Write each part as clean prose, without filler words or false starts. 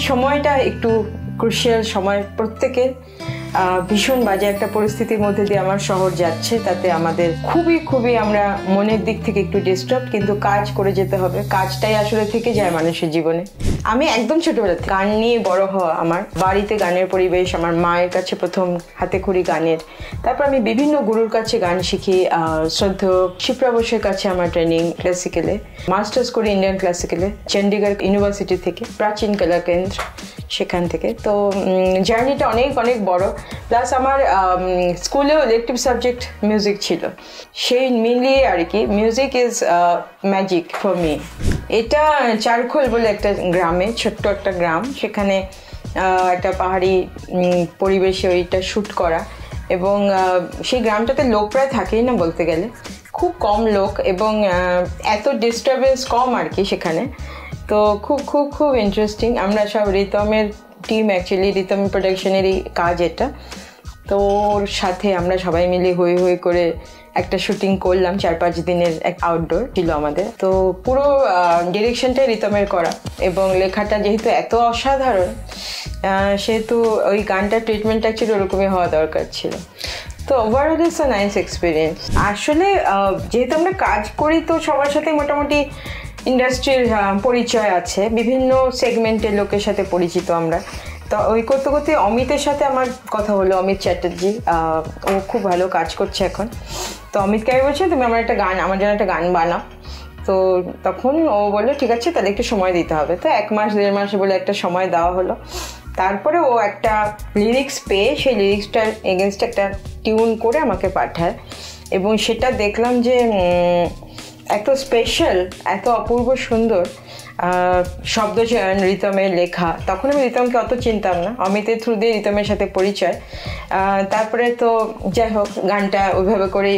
সময়টা একটু ক্রুশিয়াল সময়, প্রত্যেকের ভীষণ বাজে একটা পরিস্থিতির মধ্যে দিয়ে আমার শহর যাচ্ছে, তাতে আমাদের খুবই আমরা মনের দিক থেকে একটু ডিস্টার্ব, কিন্তু কাজ করে যেতে হবে, কাজটাই আসলে থেকে যায় মানুষের জীবনে। আমি একদম ছোটবেলা থেকে গান নিয়ে বড় হওয়া, আমার বাড়িতে গানের পরিবেশ, আমার মায়ের কাছে প্রথম হাতেখড়ি গানের, তারপর আমি বিভিন্ন গুরুর কাছে গান শিখি। শ্রদ্ধেয় শিপ্রা বোসের কাছে আমার ট্রেনিং ক্লাসিক্যালে, মাস্টার্স করি ইন্ডিয়ান ক্লাসিক্যালে চণ্ডীগড় ইউনিভার্সিটি থেকে, প্রাচীন কলা কেন্দ্র, সেখান থেকে। তো জার্নিটা অনেক বড়। প্লাস আমার স্কুলেও ইলেকটিভ সাবজেক্ট মিউজিক ছিল, সেই মিলিয়ে আর কি music is magic for me. এটা চারখোল বলে একটা গ্রামে, ছোট্ট একটা গ্রাম, সেখানে একটা পাহাড়ি পরিবেশে ওইটা শ্যুট করা, এবং সেই গ্রামটাতে লোক প্রায় থাকেই না বলতে গেলে, খুব কম লোক, এবং এত ডিস্টারবেন্স কম আর কি সেখানে। তো খুব ইন্টারেস্টিং। আমরা সব রিতমের টিম, অ্যাকচুয়ালি রিতম প্রোডাকশনেরই কাজ এটা। তো ওর সাথে আমরা সবাই মিলে হই করে একটা শুটিং করলাম, 4-5 দিনের এক আউটডোর ছিল আমাদের। তো পুরো ডিরেকশনটাই রিতমের করা, এবং লেখাটা যেহেতু এত অসাধারণ, সেহেতু ওই গানটার ট্রিটমেন্ট অ্যাকচুয়ালি ওরকমই হওয়া দরকার ছিল। তো overall it's a nice experience. আসলে যেহেতু আমরা কাজ করি, তো সবার সাথে মোটামুটি ইন্ডাস্ট্রির পরিচয় আছে, বিভিন্ন সেগমেন্টের লোকের সাথে পরিচিত আমরা। তো ওই করতে অমিতের সাথে আমার কথা হলো, অমিত চ্যাটার্জি, ও খুব ভালো কাজ করছে এখন। তো অমিতকে আমি বলছি তুমি আমার জন্য একটা গান বানাও। তো তখন ও বললো ঠিক আছে, তাহলে একটু সময় দিতে হবে। তো 1 মাস 1.5 মাস বলে একটা সময় দেওয়া হলো। তারপরে ও একটা লিরিক্স পেয়ে সেই লিরিক্সটার এগেনস্ট একটা টিউন করে আমাকে পাঠায়, এবং সেটা দেখলাম যে এত স্পেশাল, এত অপূর্ব সুন্দর শব্দ চয়ন, রিতমের লেখা। তখন আমি রিতমকে অত চিনতাম না, অমিতের থ্রু দিয়ে রিতমের সাথে পরিচয়। তারপরে তো যাই হোক, গানটা ওইভাবে করে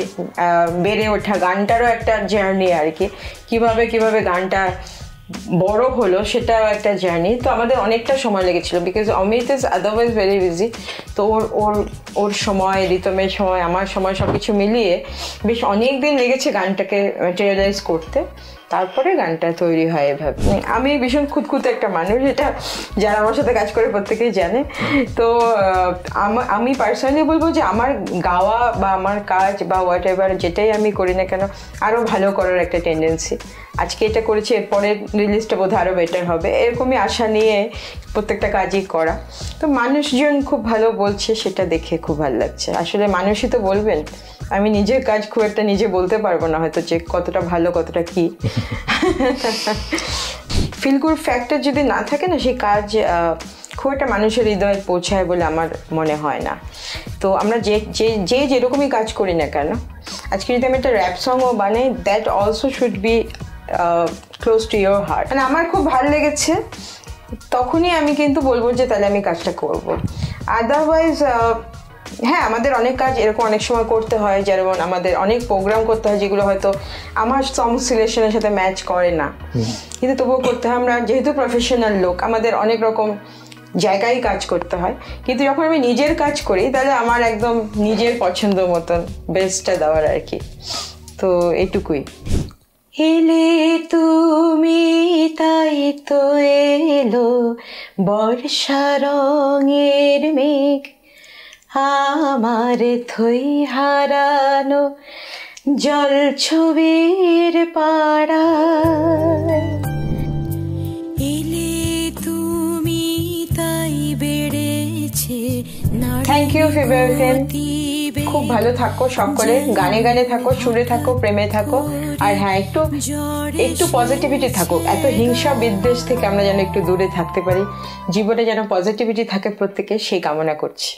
বেড়ে ওঠা, গানটারও একটা জার্নি আর কি, কিভাবে গানটা বড় হলো সেটাও একটা জার্নি। তো আমাদের অনেকটা সময় লেগেছিল, because Amit is otherwise very busy. তো ওর সময়, রিতমের সময়, আমার সময়, সব কিছু মিলিয়ে বেশ অনেক দিন লেগেছে গানটাকে ম্যাটেরিয়ালাইজ করতে। তারপরে গানটা তৈরি হয় এভাবে। আমি ভীষণ খুঁতখুঁতে একটা মানুষ, এটা যারা আমার সাথে কাজ করে প্রত্যেকেই জানে। তো আমি পার্সোনালি বলবো যে আমার গাওয়া বা আমার কাজ বা হোয়াট এভার যেটাই আমি করি না কেন, আরও ভালো করার একটা টেন্ডেন্সি। আজকে এটা করেছি, এরপরের রিলিজটা বোধহয় আরও বেটার হবে, এরকমই আশা নিয়ে প্রত্যেকটা কাজই করা। তো মানুষজন খুব ভালো বলছে, সেটা দেখে খুব ভালো লাগছে। আসলে মানুষই তো বলবেন, আমি নিজের কাজ খুব একটা নিজে বলতে পারবো না হয়তো যে কতটা ভালো, কতটা কি। ফিল গুড ফ্যাক্টর যদি না থাকে না, সেই কাজ খুব একটা মানুষের হৃদয়ে পৌঁছায় বলে আমার মনে হয় না। তো আমরা যেরকমই কাজ করি না কেন, আজকে যদি আমি একটা র্যাপ সংও বানাই, that also should be close to your heart. মানে আমার খুব ভালো লেগেছে, তখনই আমি কিন্তু বলবো যে তাহলে আমি কাজটা করব। আদারওয়াইজ হ্যাঁ, আমাদের অনেক কাজ এরকম অনেক সময় করতে হয়, যেমন আমাদের অনেক প্রোগ্রাম করতে হয় যেগুলো হয়তো আমার সং সিলেকশনের সাথে ম্যাচ করে না, কিন্তু তবুও করতে হয়। আমরা যেহেতু প্রফেশনাল লোক, আমাদের অনেক রকম জায়গায় কাজ করতে হয়, কিন্তু যখন আমি নিজের কাজ করি তাহলে আমার একদম নিজের পছন্দ মতন বেস্টটা দেওয়ার আর কি। তো এইটুকুই। এলে তুমি তাই তো এলো বর্ষা রঙের মেঘ, আমার থই হারানো জল ছবির পাড়ায়। এলে তুমি তাই বেড়েছে। Thank you favourite. খুব ভালো থাকো সকলে, গানে গানে থাকো, সুরে থাকো, প্রেমে থাকো, আর হ্যাঁ একটু পজিটিভিটি থাকো। এত হিংসা বিদ্বেষ থেকে আমরা যেন একটু দূরে থাকতে পারি, জীবনে যেন পজিটিভিটি থাকে প্রত্যেকে, সেই কামনা করছি।